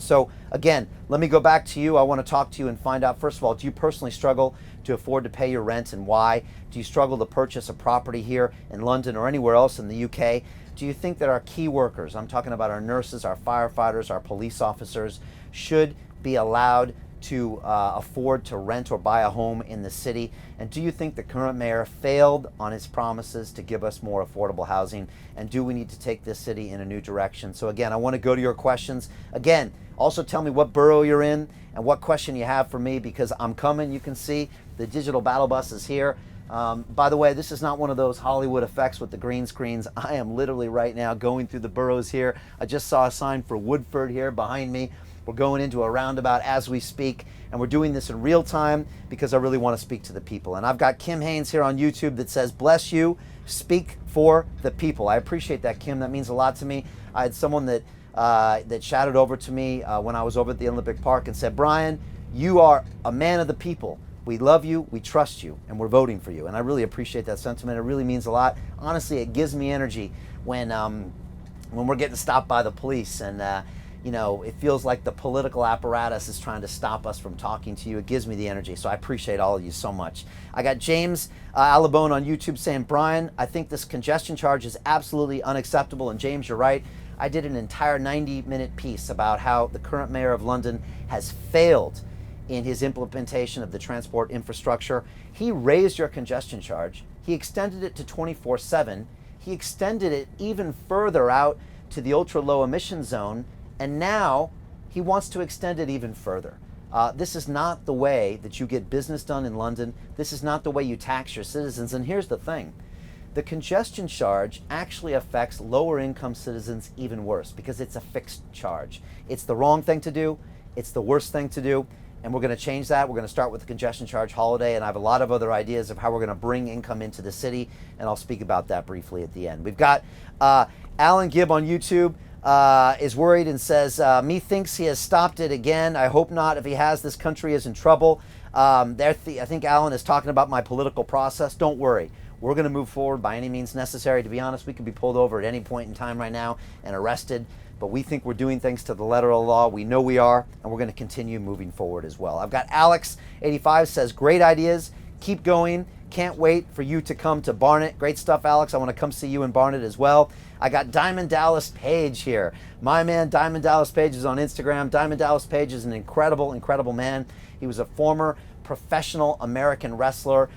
So again, let me go back to you. I want to talk to you and find out, first of all, do you personally struggle to afford to pay your rent, and why? Do you struggle to purchase a property here in London or anywhere else in the UK? Do you think that our key workers, I'm talking about our nurses, our firefighters, our police officers, should be allowed to afford to rent or buy a home in the city? And do you think the current mayor failed on his promises to give us more affordable housing? And do we need to take this city in a new direction? So again, I want to go to your questions. Again, also tell me what borough you're in and what question you have for me, because I'm coming. You can see the digital battle bus is here. By the way, this is not one of those Hollywood effects with the green screens. I am literally right now going through the boroughs here. I just saw a sign for Woodford here behind me. We're going into a roundabout as we speak, and we're doing this in real time because I really want to speak to the people. And I've got Kim Haynes here on YouTube that says, bless you, speak for the people. I appreciate that, Kim. That means a lot to me. I had someone that shouted over to me when I was over at the Olympic Park and said, Brian, you are a man of the people. We love you, we trust you, and we're voting for you. And I really appreciate that sentiment. It really means a lot. Honestly, it gives me energy when we're getting stopped by the police, and you know, it feels like the political apparatus is trying to stop us from talking to you. It gives me the energy, so I appreciate all of you so much. I got James Alabone on YouTube saying, Brian, I think this congestion charge is absolutely unacceptable. And James, you're right. I did an entire 90-minute piece about how the current mayor of London has failed in his implementation of the transport infrastructure. He raised your congestion charge. He extended it to 24/7. He extended it even further out to the ultra low emission zone. And now he wants to extend it even further. This is not the way that you get business done in London. This is not the way you tax your citizens. And here's the thing. The congestion charge actually affects lower income citizens even worse because it's a fixed charge. It's the wrong thing to do. It's the worst thing to do. And we're going to change that. We're going to start with the congestion charge holiday. And I have a lot of other ideas of how we're going to bring income into the city. And I'll speak about that briefly at the end. We've got Alan Gibb on YouTube. Is worried and says, methinks he has stopped it again. I hope not. If he has, this country is in trouble. I think Alan is talking about my political process. Don't worry. We're going to move forward by any means necessary. To be honest, we could be pulled over at any point in time right now and arrested. But we think we're doing things to the letter of the law. We know we are, and we're going to continue moving forward as well. I've got Alex85 says, great ideas. Keep going. Can't wait for you to come to Barnet. Great stuff, Alex. I want to come see you in Barnet as well. I got Diamond Dallas Page here. My man, Diamond Dallas Page, is on Instagram. Diamond Dallas Page is an incredible, incredible man. He was a former professional American wrestler.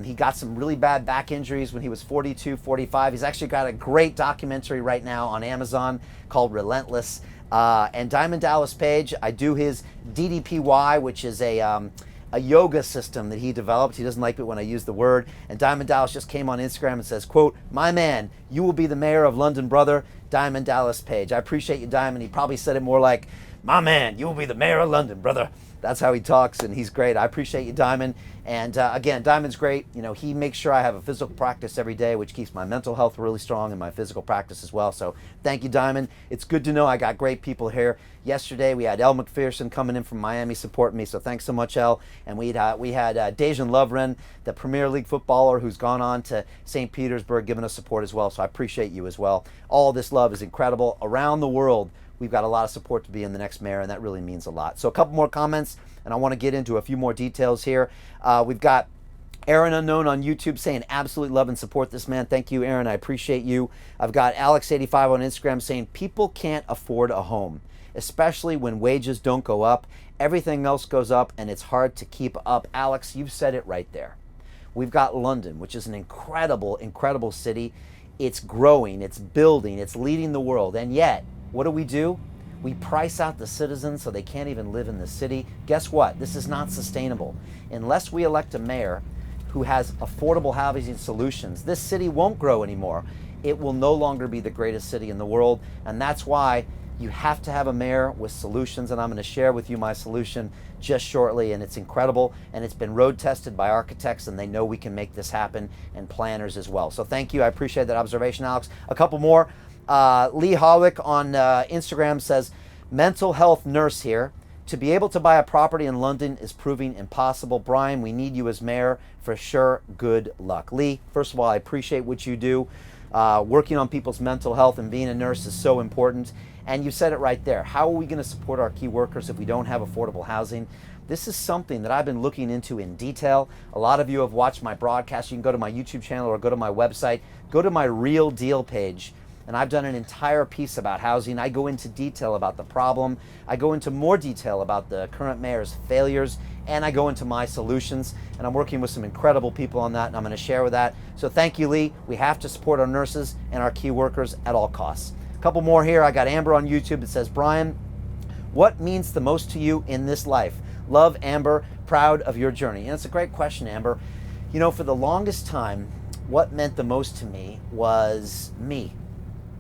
He got some really bad back injuries when he was 42, 45. He's actually got a great documentary right now on Amazon called Relentless. And Diamond Dallas Page, I do his DDPY, which is a yoga system that he developed. He doesn't like it when I use the word. And Diamond Dallas just came on Instagram and says, quote, my man, you will be the mayor of London, brother. Diamond Dallas Page. I appreciate you, Diamond. He probably said it more like, my man, you will be the mayor of London, brother. That's how he talks, and he's great. I appreciate you, Diamond. And again, Diamond's great. You know, he makes sure I have a physical practice every day, which keeps my mental health really strong and my physical practice as well. So thank you, Diamond. It's good to know I got great people here. Yesterday, we had Elle McPherson coming in from Miami supporting me, so thanks so much, Elle. And we had Dejan Lovren, the Premier League footballer who's gone on to St. Petersburg, giving us support as well. So I appreciate you as well. All this love is incredible. Around the world, we've got a lot of support to be in the next mayor, and that really means a lot. So a couple more comments, and I want to get into a few more details here. We've got Aaron Unknown on YouTube saying, absolutely love and support this man. Thank you, Aaron. I appreciate you. I've got Alex85 on Instagram saying, people can't afford a home, especially when wages don't go up. Everything else goes up, and it's hard to keep up. Alex, you've said it right there. We've got London, which is an incredible, incredible city. It's growing, it's building, it's leading the world, and yet, what do? We price out the citizens so they can't even live in the city. Guess what? This is not sustainable. Unless we elect a mayor who has affordable housing solutions, this city won't grow anymore. It will no longer be the greatest city in the world. And that's why you have to have a mayor with solutions. And I'm going to share with you my solution just shortly. And it's incredible. And it's been road tested by architects, and they know we can make this happen, and planners as well. So thank you. I appreciate that observation, Alex. A couple more. Lee Hawick on Instagram says, mental health nurse here. To be able to buy a property in London is proving impossible. Brian, we need you as mayor for sure. Good luck. Lee, first of all, I appreciate what you do. Working on people's mental health and being a nurse is so important. And you said it right there. How are we going to support our key workers if we don't have affordable housing? This is something that I've been looking into in detail. A lot of you have watched my broadcast. You can go to my YouTube channel or go to my website. Go to my Real Deal page, and I've done an entire piece about housing. I go into detail about the problem. I go into more detail about the current mayor's failures, and I go into my solutions. And I'm working with some incredible people on that, and I'm going to share with that. So thank you, Lee. We have to support our nurses and our key workers at all costs. A couple more here. I got Amber on YouTube that says, Brian, what means the most to you in this life? Love, Amber, proud of your journey. And it's a great question, Amber. You know, for the longest time, what meant the most to me was me,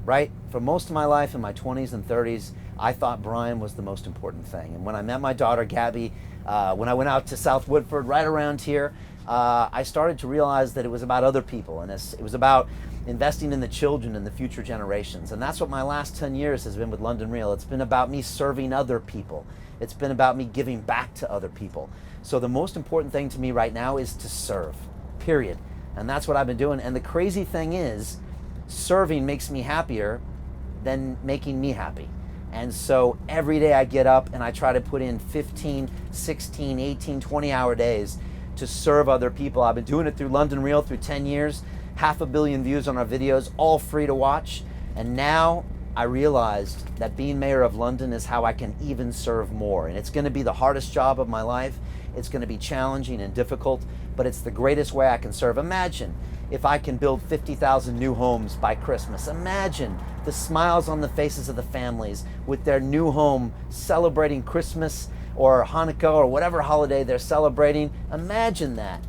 right? For most of my life in my 20s and 30s, I thought Brian was the most important thing. And when I met my daughter, Gabby, when I went out to South Woodford, right around here, I started to realize that it was about other people, and it was about investing in the children and the future generations. And that's what my last 10 years has been with London Real. It's been about me serving other people. It's been about me giving back to other people. So the most important thing to me right now is to serve, period. And that's what I've been doing. And the crazy thing is, serving makes me happier than making me happy. And so every day I get up and I try to put in 15, 16, 18, 20-hour days to serve other people. I've been doing it through London Real through 10 years, 500 million views on our videos, all free to watch. And now I realized that being mayor of London is how I can even serve more. And it's going to be the hardest job of my life. It's going to be challenging and difficult, but it's the greatest way I can serve. Imagine if I can build 50,000 new homes by Christmas. Imagine the smiles on the faces of the families with their new home celebrating Christmas or Hanukkah or whatever holiday they're celebrating. Imagine that.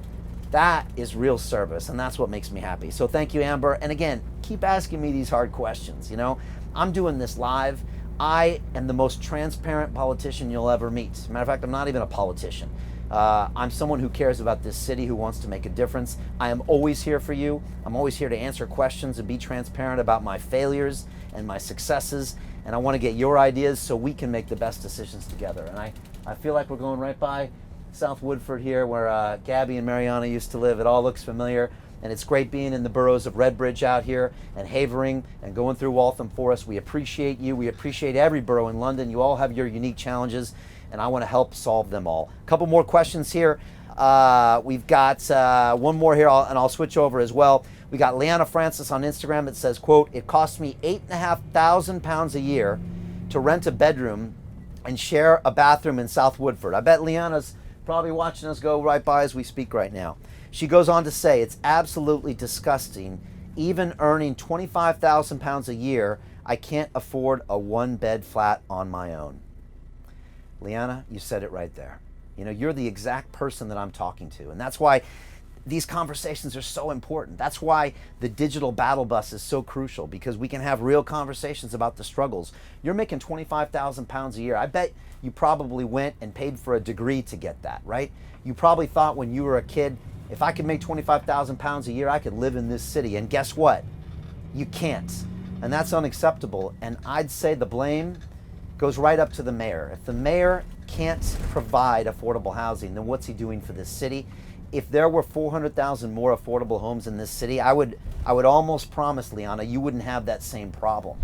That is real service, and that's what makes me happy. So thank you, Amber. And again, keep asking me these hard questions. You know, I'm doing this live. I am the most transparent politician you'll ever meet. As a matter of fact, I'm not even a politician. I'm someone who cares about this city, who wants to make a difference. I am always here for you. I'm always here to answer questions and be transparent about my failures and my successes. And I want to get your ideas so we can make the best decisions together. And I feel like we're going right by South Woodford here, where Gabby and Mariana used to live. It all looks familiar. And it's great being in the boroughs of Redbridge out here and Havering and going through Waltham Forest. We appreciate you. We appreciate every borough in London. You all have your unique challenges, and I want to help solve them all. A couple more questions here. We've got one more here, and I'll switch over as well. We got Leanna Francis on Instagram that says, quote, it costs me £8,500 a year to rent a bedroom and share a bathroom in South Woodford. I bet Leanna's probably watching us go right by as we speak right now. She goes on to say, it's absolutely disgusting. Even earning £25,000 a year, I can't afford a one-bed flat on my own. Leanna, you said it right there. You know, you're the exact person that I'm talking to. And that's why these conversations are so important. That's why the digital battle bus is so crucial, because we can have real conversations about the struggles. You're making £25,000 a year. I bet you probably went and paid for a degree to get that, right? You probably thought when you were a kid, if I could make £25,000 a year, I could live in this city. And guess what? You can't. And that's unacceptable. And I'd say the blame goes right up to the mayor. If the mayor can't provide affordable housing, then what's he doing for this city? If there were 400,000 more affordable homes in this city, I would almost promise, Liana, you wouldn't have that same problem.